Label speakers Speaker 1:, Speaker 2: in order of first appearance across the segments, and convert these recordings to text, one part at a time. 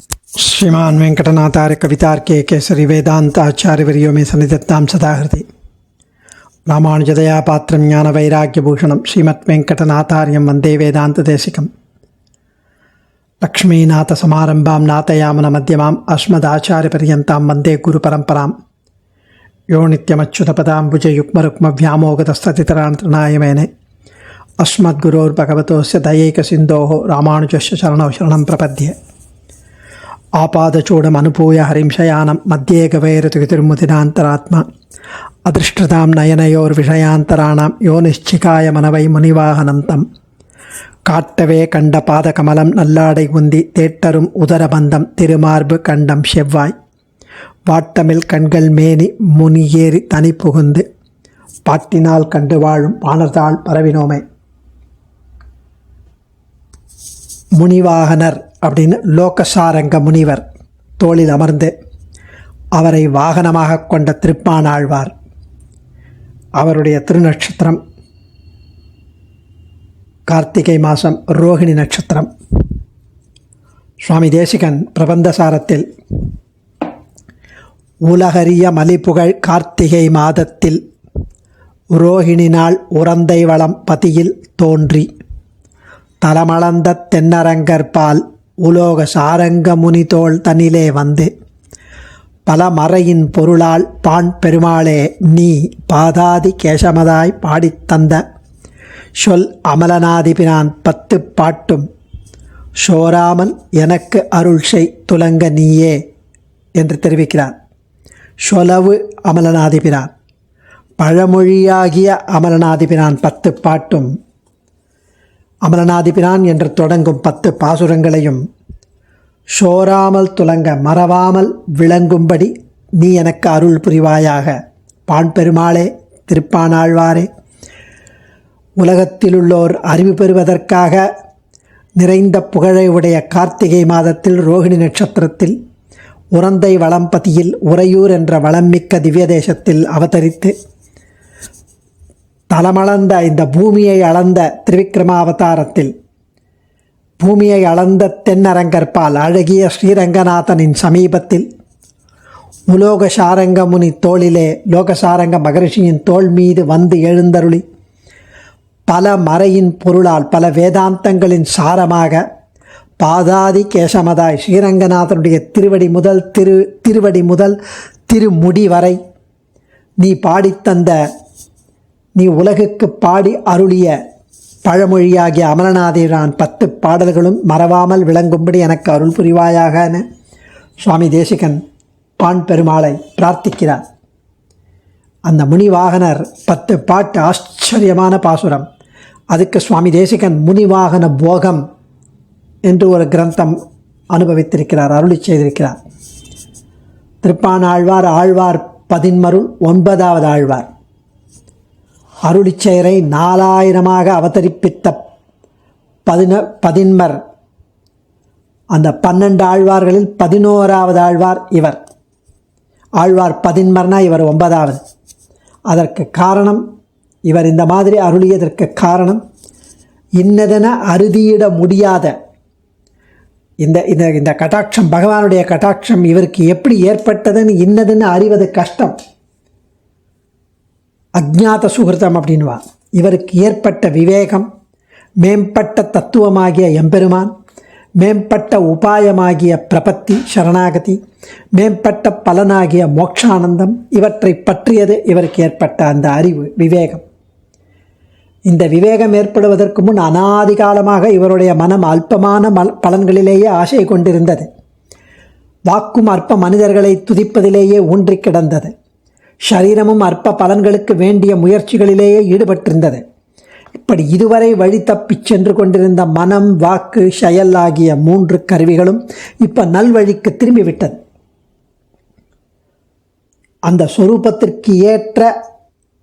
Speaker 1: श्रीमान वेंकटनाथार्य कवितार्के केसरी वेदांत आचार्यवर्यो में सन्निधत्तां सदा हृदि रामानुजदया पात्रं ज्ञानवैराग्यभूषणं श्रीमद्वेंकटनाथार्यं वन्दे वेदान्तदेशिकं लक्ष्मीनाथसमारम्भां नाथयामनमध्यमाम् अस्मदाचार्यपर्यन्तां वन्दे गुरुपरम्परां यो नित्यमच्युतपदाम्बुजयुग्मरुक्मव्यामोगतस्ततितराणतृणाय मेने अस्मद्गुरोर्भगवतोस्य दयैकसिन्धोः रामानुजस्य चरणौ शरणं प्रपद्ये आपादचूडमनुभूय हरिं शयानं मध्ये गवैरतुतिर्मुदिनान्तरात्मा अदृष्टतां नयनयोर्विषयान्तराणां यो निश्चिकाय मनवै मुनिवाहनं तं काट्टवे कण्डपादकमलं नल्लाडै उन्दी தேட்டரும் உதரபந்தம் திருமார்பு கண்டம் செவ்வாய் வாட்டமில் கண்கள் மேனி முனியேறி தனி புகுந்து பாட்டினால் கண்டு வாழும் பாணர்தாள் பரவினோமே. முனிவாகனர் அப்படின்னு லோகசாரங்க முனிவர் தோளில் அமர்ந்து அவரை வாகனமாக கொண்ட திருப்பாணாழ்வார். அவருடைய திருநட்சத்திரம் கார்த்திகை மாதம் ரோகிணி நட்சத்திரம். சுவாமி தேசிகன் பிரபந்தசாரத்தில் உலகறிய மலிபுகழ் கார்த்திகை மாதத்தில் ரோகிணி நாள் உறந்தை வளம் பதியில் தோன்றி தலமளந்த தென்னரங்கற்பால் உலோக சாரங்க முனிதோள் தனிலே வந்து பல மறையின் பொருளால் பாண் பெருமாளே நீ பாதாதி கேசமதாய் பாடித்தந்த சொல் அமலநாதிபிரான் 10 பாட்டும் சோராமல் எனக்கு அருள் செய் துலங்க நீயே என்று தெரிவிக்கிறார். சொலவு அமலநாதிபிரான், பழமொழியாகிய அமலநாதிபிரான் 10 பாட்டும் அமலநாதிபிரான் என்று தொடங்கும் 10 பாசுரங்களையும் சோராமல் துலங்க மறவாமல் விளங்கும்படி நீ எனக்கு அருள் புரிவாயாக. பாண் பெருமாளே, திருப்பாணாழ்வாரே, உலகத்திலுள்ளோர் அறிவு பெறுவதற்காக நிறைந்த புகழை உடைய கார்த்திகை மாதத்தில் ரோகிணி நட்சத்திரத்தில் உறந்தை வளம்பதியில் உறையூர் என்ற வளம்மிக்க திவ்ய தேசத்தில் அவதரித்து தலமளந்த இந்த பூமியை அளந்த திருவிக்கிரமாவதாரத்தில் பூமியை அளந்த தென்னரங்கற்பால் அழகிய ஸ்ரீரங்கநாதனின் சமீபத்தில் உலோக சாரங்க முனி தோளிலே லோகசாரங்க மகரிஷியின் தோள் மீது வந்து எழுந்தருளி பல மறையின் பொருளால் பல வேதாந்தங்களின் சாரமாக பாதாதி கேசமதாய் ஸ்ரீரங்கநாதனுடைய திருவடி முதல் திருமுடி வரை நீ பாடித்தந்த நீ உலகுக்கு பாடி அருளிய பழமொழியாகிய அமலநாதிபிரான் 10 பாடல்களும் மறவாமல் விளங்கும்படி எனக்கு அருள் புரிவாயாகன்னு சுவாமி தேசிகன் பாண் பெருமாளை பிரார்த்திக்கிறார். அந்த முனிவாகனர் 10 பாட்டு ஆச்சரியமான பாசுரம். அதுக்கு சுவாமி தேசிகன் முனிவாகன போகம் என்று ஒரு கிரந்தம் அனுபவித்திருக்கிறார், அருளி செய்திருக்கிறார். திருப்பாணாழ்வார் ஆழ்வார் 11 9வது ஆழ்வார். அருளிச்செயரை 4000 அவதரிப்பித்த 11 அந்த 12 ஆழ்வார்களில் 11வது ஆழ்வார் இவர். ஆழ்வார் 11 இவர் 9வது. அதற்கு காரணம், இவர் இந்த மாதிரி அருளியதற்கு காரணம் இன்னதென அறுதியிட முடியாத இந்த இந்த கட்டாட்சம், பகவானுடைய கட்டாட்சம் இவருக்கு எப்படி ஏற்பட்டதுன்னு இன்னதென்னு அறிவது கஷ்டம். அஜ்ஞாத சுகிருதம் அப்படின்வா. இவருக்கு ஏற்பட்ட விவேகம், மேம்பட்ட தத்துவமாகிய எம்பெருமான், மேம்பட்ட உபாயமாகிய பிரபத்தி சரணாகதி, மேம்பட்ட பலனாகிய மோட்சானந்தம், இவற்றை பற்றியது இவருக்கு ஏற்பட்ட அந்த அறிவு விவேகம். இந்த விவேகம் ஏற்படுவதற்கு முன் அனாதி காலமாக இவருடைய மனம் அல்பமான பலன்களிலேயே ஆசை கொண்டிருந்தது. வாக்கும் அற்ப மனிதர்களை துதிப்பதிலேயே ஊன்றி கிடந்தது. சரீரமும் அற்ப பலன்களுக்கு வேண்டிய முயற்சிகளிலேயே ஈடுபட்டிருந்தது. இப்படி இதுவரை வழி தப்பிச் சென்று கொண்டிருந்த மனம், வாக்கு, செயல் ஆகிய 3 கருவிகளும் இப்ப நல்வழிக்கு திரும்பிவிட்டது. அந்த சொரூபத்திற்கு ஏற்ற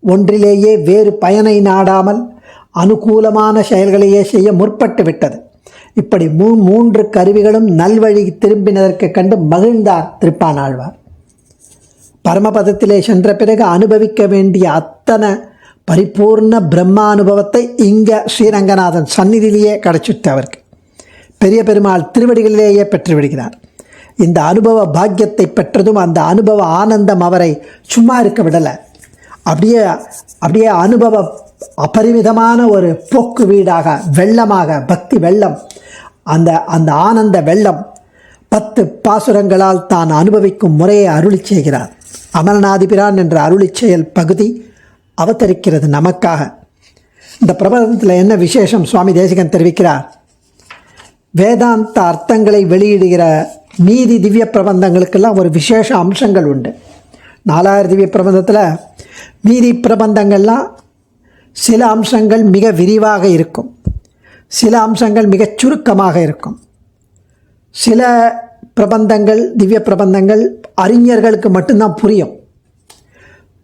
Speaker 1: ஒன்றிலேயே வேறு பயனை நாடாமல் அனுகூலமான செயல்களையே செய்ய முற்பட்டு விட்டது. இப்படி 3 கருவிகளும் நல்வழி திரும்பினதற்கு கண்டு மகிழ்ந்தார் திருப்பாணாழ்வார். பரமபதத்திலே சென்ற பிறகு அனுபவிக்க வேண்டிய அத்தனை பரிபூர்ண பிரம்மானுபவத்தை இங்கே ஸ்ரீரங்கநாதன் சந்நிதியிலேயே கிடச்சிட்டு அவருக்கு பெரிய பெருமாள் திருவடிகளிலேயே பெற்று விடுகிறார். இந்த அனுபவ பாக்கியத்தை பெற்றதும் அந்த அனுபவ ஆனந்தம் அவரை சும்மா இருக்க விடலை. அப்படியே அப்படியே அனுபவ அபரிமிதமான ஒரு போக்கு வீடாக, வெள்ளமாக, பக்தி வெள்ளம், அந்த அந்த ஆனந்த வெள்ளம் 10 பாசுரங்களால் தான் அனுபவிக்கும் முறையை அருளி செய்கிறார். அமலநாதிபிரான் என்ற அருளி செயல் பகுதி அவதரிக்கிறது நமக்காக. இந்த பிரபந்தத்தில் என்ன விசேஷம் சுவாமி தேசிகன் தெரிவிக்கிறார். வேதாந்த அர்த்தங்களை வெளியிடுகிற மீதி திவ்ய பிரபந்தங்களுக்கெல்லாம் ஒரு விசேஷ அம்சங்கள் உண்டு. 4000 திவ்ய பிரபந்தத்தில் மீதி பிரபந்தங்கள்லாம் சில அம்சங்கள் மிக விரிவாக இருக்கும், சில அம்சங்கள் மிகச் சுருக்கமாக இருக்கும். சில பிரபந்தங்கள், திவ்ய பிரபந்தங்கள் அறிஞர்களுக்கு மட்டும்தான் புரியும்.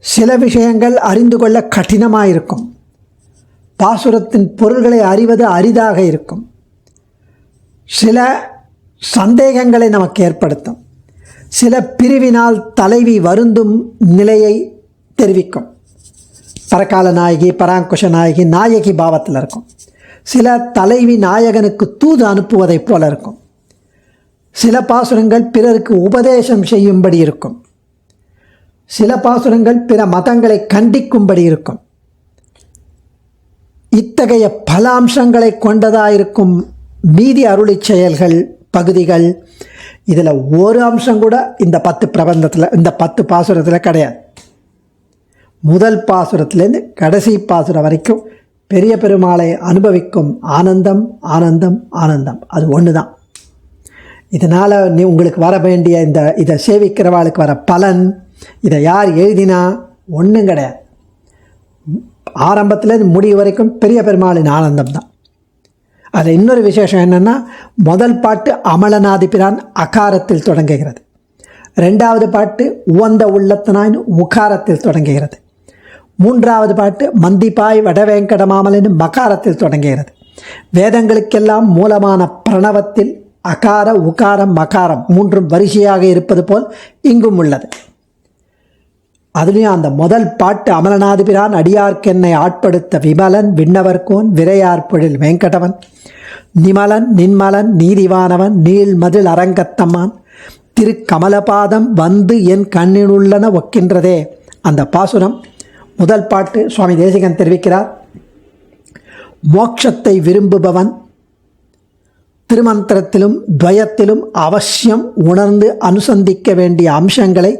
Speaker 1: சில விஷயங்கள் அறிந்து கொள்ள கடினமாக இருக்கும். பாசுரத்தின் பொருள்களை அறிவது அரிதாக இருக்கும். சில சந்தேகங்களை நமக்கு ஏற்படுத்தும். சில பிரிவினால் தலைவி வருந்தும் நிலையை தெரிவிக்கும். பரகால நாயகி, பராங்குஷ நாயகி, நாயகி பாவத்தில் இருக்கும். சில தலைவி நாயகனுக்கு தூது அனுப்புவதைப் போல இருக்கும். சில பாசுரங்கள் பிறருக்கு உபதேசம் செய்யும்படி இருக்கும். சில பாசுரங்கள் பிற மதங்களை கண்டிக்கும்படி இருக்கும். இத்தகைய பல அம்சங்களை கொண்டதாயிருக்கும் மீதி அருளி செயல்கள் பகுதிகள், இதில் ஒரு அம்சம் கூட இந்த 10 பிரபந்தத்தில், இந்த 10 பாசுரத்தில் கிடையாது. முதல் பாசுரத்திலேருந்து கடைசி பாசுரம் வரைக்கும் பெரிய பெருமாளை அனுபவிக்கும் ஆனந்தம், ஆனந்தம், ஆனந்தம். அது ஒன்று தான். இதனால் உங்களுக்கு வர வேண்டிய இதை சேவிக்கிறவாளுக்கு வர பலன், இதை யார் எழுதினா ஒன்றும் கிடையாது. ஆரம்பத்துலேருந்து முடிவு வரைக்கும் பெரிய பெருமாளின் ஆனந்தம் தான். அதில் இன்னொரு விசேஷம் என்னென்னா, முதல் பாட்டு அமலநாதிபிரான் அகாரத்தில் தொடங்குகிறது. 2வது பாட்டு உவந்த உள்ளத்தனாயின் உகாரத்தில் தொடங்குகிறது. 3வது பாட்டு மந்திப்பாய் வடவேங்கடமாமலின் மகாரத்தில் தொடங்குகிறது. வேதங்களுக்கெல்லாம் மூலமான பிரணவத்தில் அகார, உகாரம், மகாரம் 3ம் வரிசையாக இருப்பது போல் இங்கும் உள்ளது. அதுலேயும் அந்த முதல் பாட்டு அமலநாதிபிரான் அடியார்க்கென்னை ஆட்படுத்த விமலன் விண்ணவர்கோன் விரையார்பொழில் வெங்கடவன் நிமலன் நின்மலன் நீதிவானவன் நீள்மதில் அரங்கத்தம்மான் திரு கமலபாதம் வந்து என் கண்ணினுள்ளன ஒக்கின்றதே. அந்த பாசுரம் முதல் பாட்டு சுவாமி தேசிகன் தெரிவிக்கிறார். மோட்சத்தை விரும்புபவன் திருமந்திரத்திலும் துவயத்திலும் அவசியம் உணர்ந்து அனுசந்திக்க வேண்டிய அம்சங்களை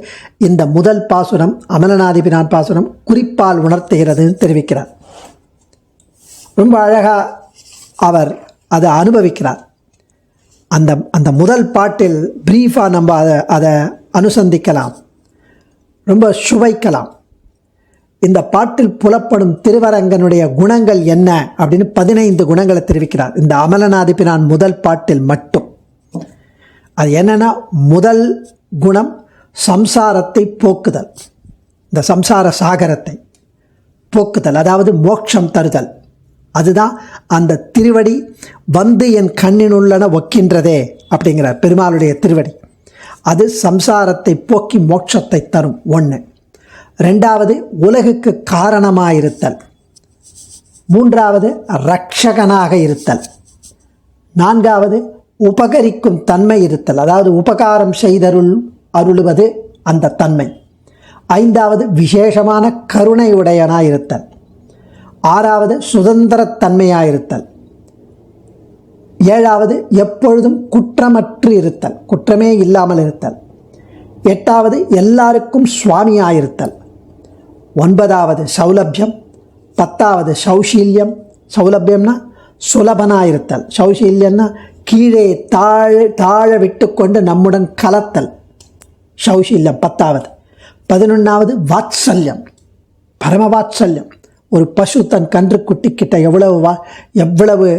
Speaker 1: இந்த முதல் பாசுரம், அமலநாதிபிரான் பாசுரம் குறிப்பால் உணர்த்துகிறதுன்னு தெரிவிக்கிறார். ரொம்ப அழகாக அவர் அதை அனுபவிக்கிறார். அந்த முதல் பாட்டில் பிரீஃபாக நம்ம அதை அனுசந்திக்கலாம், ரொம்ப சுவைக்கலாம். இந்த பாட்டில் புலப்படும் திருவரங்கனுடைய குணங்கள் என்ன அப்படின்னு 15 குணங்களை தெரிவிக்கிறார் இந்த அமலநாதிபிரான் முதல் பாட்டில் மட்டும். அது என்னன்னா, முதல் குணம் சம்சாரத்தை போக்குதல், இந்த சம்சார சாகரத்தை போக்குதல், அதாவது மோட்சம் தருதல். அதுதான் அந்த திருவடி வந்து என் கண்ணினுள்ளன ஒக்கின்றதே அப்படிங்கிறார் பெருமாளுடைய திருவடி. அது சம்சாரத்தை போக்கி மோட்சத்தை தரும். 1. 2வது உலகுக்கு காரணமாயிருத்தல். 3வது ரட்சகனாக இருத்தல். 4வது உபகரிக்கும் தன்மை இருத்தல், அதாவது உபகாரம் அருளுவது அந்த தன்மை. 5வது விசேஷமான கருணை உடையனாயிருத்தல். 6வது சுதந்திரத்தன்மையாயிருத்தல். 7வது எப்பொழுதும் குற்றமற்று இருத்தல், குற்றமே இல்லாமல் இருத்தல். 8வது எல்லாருக்கும் சுவாமியாயிருத்தல். 9வது சௌலபியம். 10வது சௌஷீல்யம். சௌலபியம்னா சுலபனாயிருத்தல், சௌஷீல்யம்னா கீழே தாழ விட்டு கொண்டு நம்முடன் கலத்தல், சௌஷீல்யம் 10வது. 11வது வாத்சல்யம், பரமவாத்சல்யம். ஒரு பசு தன் கன்று குட்டிக்கிட்ட எவ்வளவு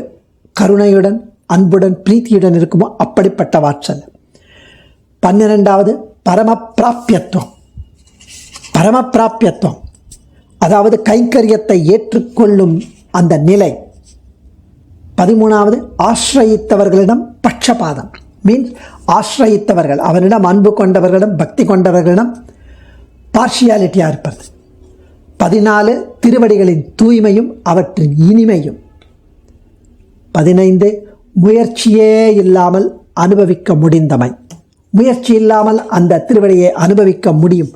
Speaker 1: கருணையுடன் அன்புடன் பிரீத்தியுடன் இருக்குமோ அப்படிப்பட்ட வாத்சல்யம். 12வது பரமப்பிராப்பியத்துவம், பரமப்பிராப்பியத்துவம் அதாவது கைங்கரியத்தை ஏற்றுக்கொள்ளும் அந்த நிலை. 13வது ஆசிரயித்தவர்களிடம் பட்சபாதம், மீன்ஸ் ஆசிரயித்தவர்கள் அவனிடம் அன்பு கொண்டவர்களிடம் பக்தி கொண்டவர்களிடம் பார்ஷியாலிட்டியாக இருப்பது. 14 திருவடிகளின் தூய்மையும் அவற்றின் இனிமையும். 15 முயற்சியே இல்லாமல் அனுபவிக்க முடிந்தமை. முயற்சி இல்லாமல் அந்த திருவடியை அனுபவிக்க முடியும்.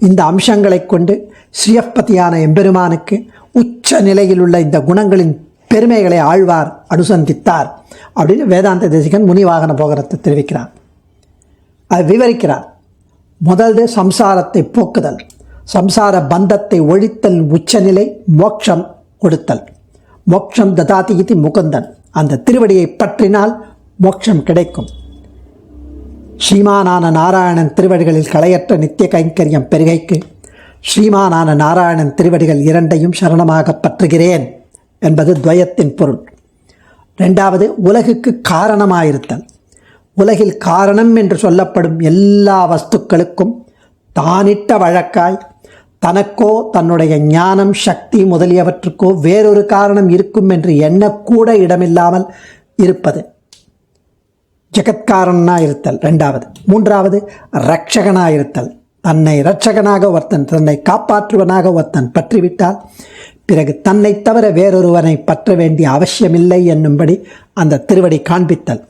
Speaker 1: இந்த அம்சங்களை கொண்டு ஸ்ரீயப்பதியான எம்பெருமானுக்கு உச்ச நிலையில் உள்ள இந்த குணங்களின் பெருமைகளை ஆழ்வார் அனுசந்தித்தார் அப்படின்னு வேதாந்த தேசிகன் முனிவாகன போகரத்தை தெரிவிக்கிறார். அது விவரிக்கிறார். முதல்து சம்சாரத்தை போக்குதல், சம்சார பந்தத்தை ஒழித்தல், உச்சநிலை மோட்சம் கொடுத்தல். மோட்சம் ததாதி இது முகுந்தன், அந்த திருவடியை பற்றினால் மோட்சம் கிடைக்கும். ஸ்ரீமானான நாராயணன் திருவடிகளில் களையற்ற நித்திய கைங்கரியம் பெருகைக்கு ஸ்ரீமானான நாராயணன் திருவடிகள் இரண்டையும் சரணமாக பற்றுகிறேன் என்பது துவயத்தின் பொருள். ரெண்டாவது, உலகுக்கு காரணமாயிருத்தல். உலகில் காரணம் என்று சொல்லப்படும் எல்லா வஸ்துக்களுக்கும் தானிட்ட வழக்காய் தனக்கோ தன்னுடைய ஞானம், சக்தி முதலியவற்றுக்கோ வேறொரு காரணம் இருக்கும் என்று எண்ணக்கூட இடமில்லாமல் இருப்பது ஜெகத்காரனாயிருத்தல் ரெண்டாவது. மூன்றாவது, இரட்சகனாயிருத்தல். தன்னை இரட்சகனாக ஒருத்தன், தன்னை காப்பாற்றுவனாக ஒருத்தன் பற்றிவிட்டால் பிறகு தன்னை தவிர வேறொருவனை பற்ற வேண்டிய அவசியமில்லை என்னும்படி அந்த திருவடி காண்பித்தல்.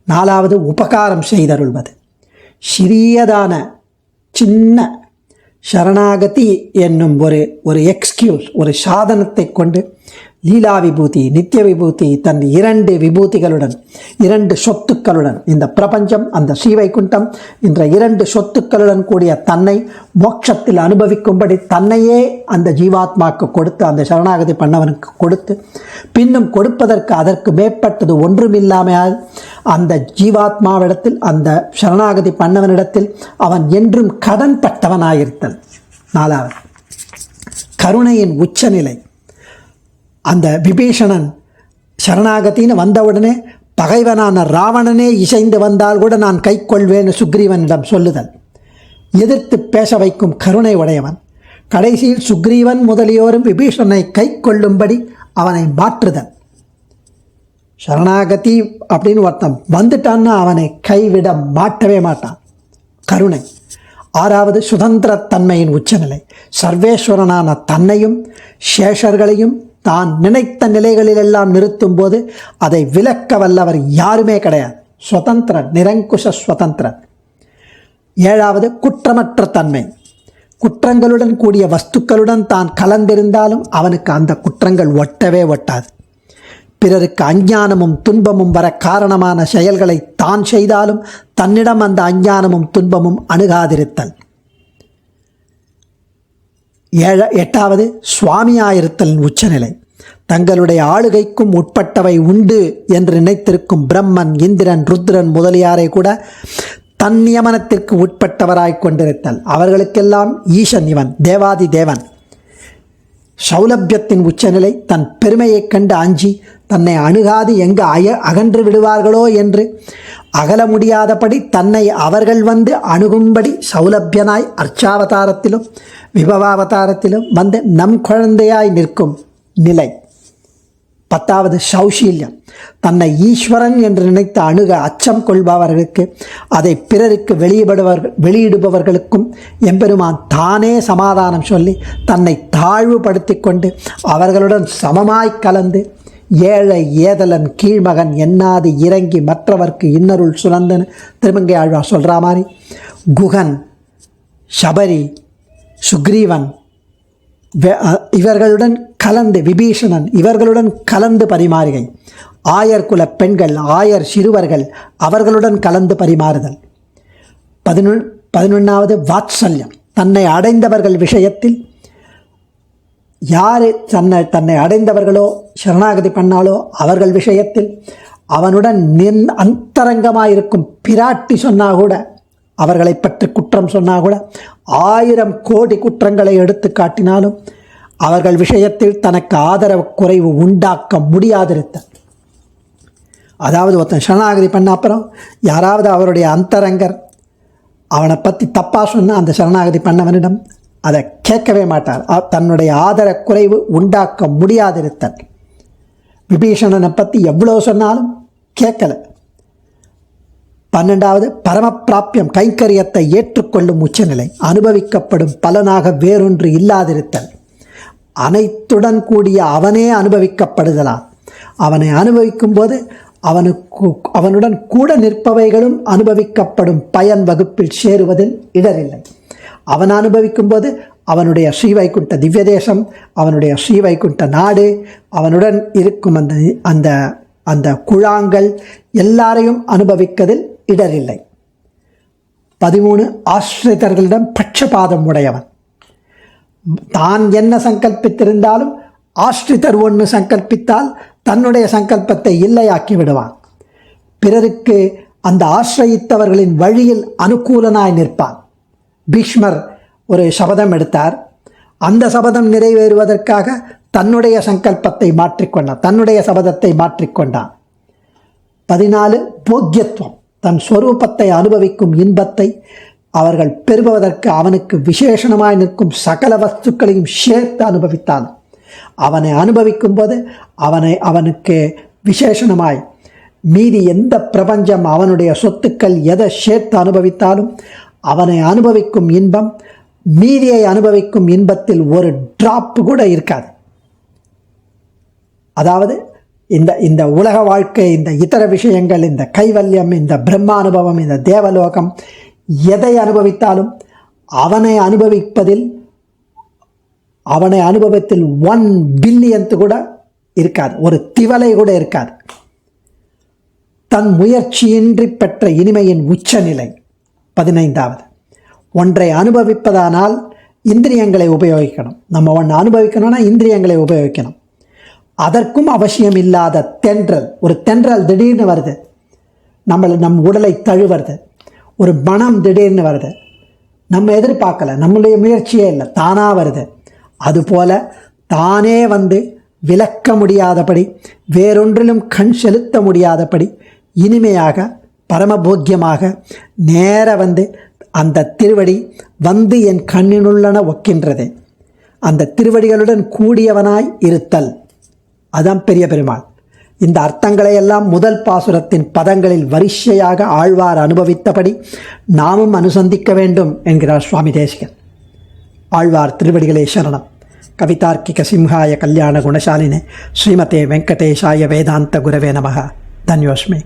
Speaker 1: நாலாவது, உபகாரம் செய்தருள்வது. சிறியதான சின்ன சரணாகதி என்னும் ஒரு எக்ஸ்கியூஸ், ஒரு சாதனத்தை கொண்டு லீலா விபூதி, நித்திய விபூதி, தன் இரண்டு விபூதிகளுடன், இரண்டு சொத்துக்களுடன், இந்த பிரபஞ்சம், அந்த ஸ்ரீவைகுண்டம் என்ற இரண்டு சொத்துக்களுடன் கூடிய தன்னை மோட்சத்தில் அனுபவிக்கும்படி தன்னையே அந்த ஜீவாத்மாவுக்கு கொடுத்து, அந்த சரணாகதி பண்ணவனுக்கு கொடுத்து, பின்னும் கொடுப்பதற்கு அதற்கு மேற்பட்டது ஒன்றுமில்லாமல் அந்த ஜீவாத்மாவிடத்தில், அந்த சரணாகதி பண்ணவனிடத்தில் அவன் என்றும் கடன் பட்டவனாயிருத்தல். நாலாவது, கருணையின் உச்சநிலை. அந்த விபீஷணன் சரணாகத்தின்னு வந்தவுடனே பகைவனான ராவணனே இசைந்து வந்தால் கூட நான் கை கொள்வேன் சுக்ரீவனிடம் சொல்லுதல். எதிர்த்து பேச வைக்கும் கருணை உடையவன். கடைசியில் சுக்ரீவன் முதலியோரும் விபீஷணனை கை கொள்ளும்படி அவனை மாற்றுதல். சரணாகதி அப்படின்னு ஒருத்தன் வந்துட்டான்னா அவனை கைவிட மாட்டவே மாட்டான். கருணை. ஆறாவது, சுதந்திரத்தன்மையின் உச்சநிலை. சர்வேஸ்வரனான தன்னையும் சேஷர்களையும் தான் நினைத்த நிலைகளிலெல்லாம் நிறுத்தும் போது அதை விலக்க வல்லவர் யாருமே கிடையாது. சுதந்திரன், நிரங்குஷ சுதந்திரன். ஏழாவது, குற்றமற்ற தன்மை. குற்றங்களுடன் கூடிய வஸ்துக்களுடன் தான் கலந்திருந்தாலும் அவனுக்கு அந்த குற்றங்கள் ஒட்டவே ஒட்டாது. பிறருக்கு அஞ்ஞானமும் துன்பமும் வர காரணமான செயல்களை தான் செய்தாலும் தன்னிடம் அந்த அஞ்ஞானமும் துன்பமும் அணுகாதிருத்தல். எட்டாவது, சுவாமியாயிருத்தலின் உச்சநிலை. தங்களுடைய ஆளுகைக்கும் உட்பட்டவை உண்டு என்று நினைத்திருக்கும் பிரம்மன், இந்திரன், ருத்ரன் முதலியாரை கூட தன் நியமனத்திற்கு உட்பட்டவராய் கொண்டிருத்தல். அவர்களுக்கெல்லாம் ஈசன் இவன், தேவாதி தேவன். சௌலபியத்தின் உச்சநிலை. தன் பெருமையைக் கண்டு அஞ்சி தன்னை அணுகாது எங்கு அகன்று விடுவார்களோ என்று அகல முடியாதபடி தன்னை அவர்கள் வந்து அணுகும்படி சௌலபியனாய் அர்ச்சாவதாரத்திலும் விபவாவதாரத்திலும் வந்து நம் குழந்தையாய் நிற்கும் நிலை. பத்தாவது, சௌஷீல்யம். தன்னை ஈஸ்வரன் என்று நினைத்து அணுக அச்சம் கொள்பவர்களுக்கு அதை பிறருக்கு வெளியிடுபவர்களுக்கும் எம்பெருமான் தானே சமாதானம் சொல்லி தன்னை தாழ்வுபடுத்தி கொண்டு அவர்களுடன் சமமாய் கலந்து ஏழை ஏதலன் கீழ்மகன் எண்ணாது இறங்கி மற்றவர்க்கு இன்னருள் சுரந்தன் திருமங்கை ஆழ்வார் சொல்கிற மாதிரி குகன், சபரி, சுக்ரீவன் இவர்களுடன் கலந்து, விபீஷணன் இவர்களுடன் கலந்து பரிமாறுகை. ஆயர் குல பெண்கள், ஆயர் சிறுவர்கள் அவர்களுடன் கலந்து பரிமாறுதல். 11வது, வாத்சல்யம். தன்னை அடைந்தவர்கள் விஷயத்தில் யார் தன்னை அடைந்தவர்களோ சரணாகதி பண்ணாலோ அவர்கள் விஷயத்தில் அவனுடன் அந்தரங்கமாயிருக்கும் பிராட்டி சொன்னா கூட, அவர்களை பற்றி குற்றம் சொன்னால் கூட 1000 கோடி குற்றங்களை எடுத்து காட்டினாலும் அவர்கள் விஷயத்தில் தனக்கு ஆதரவு குறைவு உண்டாக்க முடியாதிருத்தல். அதாவது ஒருத்தன் சரணாகதி பண்ண அப்புறம் யாராவது அவருடைய அந்தரங்கர் அவனை பற்றி தப்பாக சொன்ன அந்த சரணாகதி பண்ணவனிடம் அதை கேட்கவே மாட்டார். தன்னுடைய ஆதர குறைவு உண்டாக்க முடியாதிருத்தல். விபீஷணனை பற்றி எவ்வளோ சொன்னாலும் கேட்கலை. 12வது, பரமப்பிராப்பியம். கைங்கரியத்தை ஏற்றுக்கொள்ளும் உச்சநிலை. அனுபவிக்கப்படும் பலனாக வேறொன்று இல்லாதிருத்தல். அனைத்துடன் கூடிய அவனே அனுபவிக்கப்படுதலாம். அவனை அனுபவிக்கும் போது அவனுடன் கூட நிற்பவைகளும் அனுபவிக்கப்படும் பயன் வகுப்பில் சேருவதில் இடரில்லை. அவன் அனுபவிக்கும் போது அவனுடைய ஸ்ரீவைகுண்ட திவ்ய தேசம், அவனுடைய ஸ்ரீவைகுண்ட நாடு, அவனுடன் இருக்கும் அந்த அந்த அந்த குழாங்கள் எல்லாரையும் அனுபவிப்பதில் இடரில்லை. 13 ஆசிரிதர்களிடம் பட்சபாதம் உடையவன். தான் என்ன சங்கல்பித்திருந்தாலும் ஆசிரிதர் ஒன்று சங்கல்பித்தால் தன்னுடைய சங்கல்பத்தை இல்லையாக்கி விடுவான். பிறருக்கு அந்த ஆசிரயித்தவர்களின் வழியில் அனுகூலனாய் நிற்பான். பீஷ்மர் ஒரு சபதம் எடுத்தார். அந்த சபதம் நிறைவேறுவதற்காக தன்னுடைய சங்கல்பத்தை மாற்றிக்கொண்டான், தன்னுடைய சபதத்தை மாற்றிக்கொண்டான். 14 போக்கியத்துவம். தன் ஸ்வரூபத்தை அனுபவிக்கும் இன்பத்தை அவர்கள் பெறுவதற்கு அவனுக்கு விசேஷமாய் நிற்கும் சகல வஸ்துக்களையும் சேர்த்து அனுபவித்தான். அவனை அனுபவிக்கும் போது அவனுக்கு விசேஷமாய் மீதி எந்த பிரபஞ்சம் அவனுடைய சொத்துக்கள் எதை சேர்த்து அனுபவித்தாலும் அவனை அனுபவிக்கும் இன்பம் மீதியை அனுபவிக்கும் இன்பத்தில் ஒரு டிராப் கூட இருக்காது. அதாவது இந்த உலக வாழ்க்கை, இந்த இதர விஷயங்கள், இந்த கைவல்யம், இந்த பிரம்மானுபவம், இந்த தேவலோகம், எதை அனுபவித்தாலும் அவனை அனுபவத்தில் 1 பில்லியன்த்து கூட இருக்காது, ஒரு திவலை கூட இருக்காது. தன் முயற்சியின்றி பெற்ற இனிமையின் உச்சநிலை. 15வது, ஒன்றை அனுபவிப்பதானால் இந்திரியங்களை உபயோகிக்கணும். நம்ம ஒன்று அனுபவிக்கணும்னா இந்திரியங்களை உபயோகிக்கணும். அதற்கும் அவசியம் இல்லாத தென்றல், ஒரு தென்றல் திடீர்னு வருது, நம் உடலை தழுவுறது, ஒரு மனம் திடீர்னு வருது, நம்ம எதிர்பார்க்கல, நம்மளுடைய முயற்சியே இல்லை, தானாக வருது. அதுபோல தானே வந்து விளக்க முடியாதபடி, வேறொன்றிலும் கண் செலுத்த முடியாதபடி இனிமையாக பரமபோக்கியமாக நேர வந்து அந்த திருவடி வந்து என் கண்ணினுள்ளன ஒக்கின்றது. அந்த திருவடிகளுடன் கூடியவனாய் இருத்தல், அதான் பெரிய பெருமாள். இந்த அர்த்தங்களை எல்லாம் முதல் பாசுரத்தின் பதங்களில் வரிசையாக ஆழ்வார் அனுபவித்தபடி நாமும் அனுசந்திக்க வேண்டும் என்கிறார் சுவாமி தேசிகன். ஆழ்வார் திருவடிகளே சரணம். கவிதார்க்கிக சிம்ஹாய கல்யாண குணசாலினே ஸ்ரீமதே வெங்கடேஷாய வேதாந்த குரவே நமஹ. தன்யோஸ்மே.